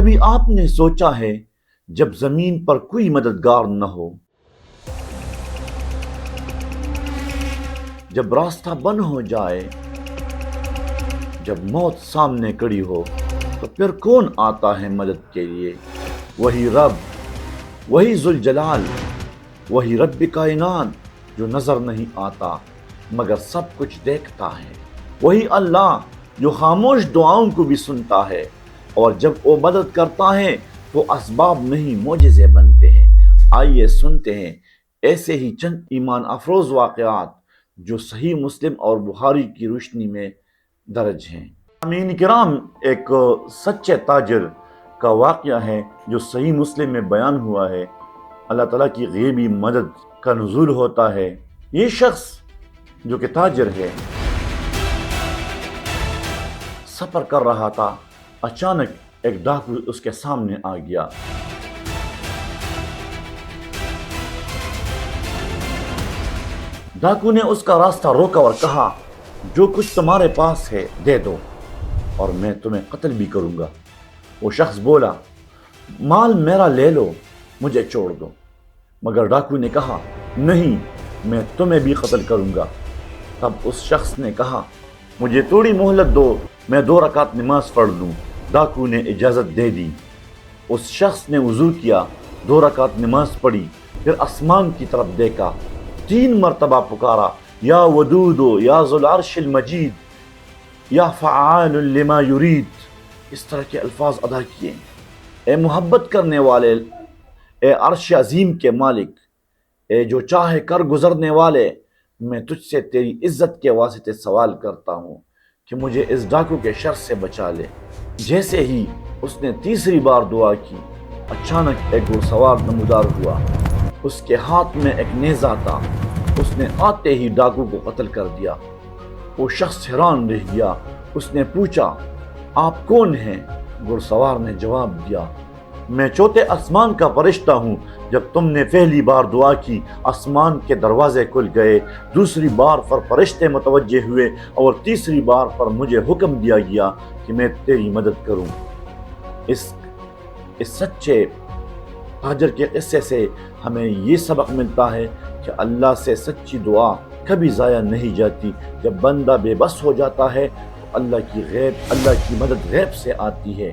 کبھی آپ نے سوچا ہے جب زمین پر کوئی مددگار نہ ہو، جب راستہ بند ہو جائے، جب موت سامنے کھڑی ہو، تو پھر کون آتا ہے مدد کے لیے؟ وہی رب، وہی ذوالجلال، وہی رب کائنات جو نظر نہیں آتا مگر سب کچھ دیکھتا ہے، وہی اللہ جو خاموش دعاؤں کو بھی سنتا ہے، اور جب وہ مدد کرتا ہے تو اسباب نہیں معجزے بنتے ہیں۔ آئیے سنتے ہیں ایسے ہی چند ایمان افروز واقعات جو صحیح مسلم اور بخاری کی روشنی میں درج ہیں۔ امین کرام، ایک سچے تاجر کا واقعہ ہے جو صحیح مسلم میں بیان ہوا ہے۔ اللہ تعالیٰ کی غیبی مدد کا نزول ہوتا ہے۔ یہ شخص جو کہ تاجر ہے سفر کر رہا تھا، اچانک ایک ڈاکو اس کے سامنے آ گیا۔ ڈاکو نے اس کا راستہ روکا اور کہا، جو کچھ تمہارے پاس ہے دے دو اور میں تمہیں قتل بھی کروں گا۔ وہ شخص بولا، مال میرا لے لو، مجھے چھوڑ دو۔ مگر ڈاکو نے کہا، نہیں، میں تمہیں بھی قتل کروں گا۔ تب اس شخص نے کہا، مجھے تھوڑی مہلت دو، میں 2 رکعت نماز پڑھ لوں۔ ڈاکو نے اجازت دے دی۔ اس شخص نے وضو کیا، 2 رکعت نماز پڑھی، پھر آسمان کی طرف دیکھا، 3 مرتبہ پکارا، یا ودود یا ذو العرش المجید یا فعال لما یرید، اس طرح کے الفاظ ادا کیے۔ اے محبت کرنے والے، اے عرش عظیم کے مالک، اے جو چاہے کر گزرنے والے، میں تجھ سے تیری عزت کے واسطے سوال کرتا ہوں کہ مجھے اس ڈاکو کے شر سے بچا لے۔ جیسے ہی اس نے تیسری بار دعا کی، اچانک ایک گھڑ سوار نمودار ہوا۔ اس کے ہاتھ میں ایک نیزہ تھا۔ اس نے آتے ہی ڈاکو کو قتل کر دیا۔ وہ شخص حیران رہ گیا۔ اس نے پوچھا، آپ کون ہیں؟ گھڑ سوار نے جواب دیا، میں چوتھے آسمان کا فرشتہ ہوں۔ جب تم نے پہلی بار دعا کی، آسمان کے دروازے کھل گئے، دوسری بار پر فرشتے متوجہ ہوئے، اور تیسری بار پر مجھے حکم دیا گیا کہ میں تیری مدد کروں۔ اس سچے تاجر کے قصے سے ہمیں یہ سبق ملتا ہے کہ اللہ سے سچی دعا کبھی ضائع نہیں جاتی۔ جب بندہ بے بس ہو جاتا ہے تو اللہ کی مدد غیب سے آتی ہے۔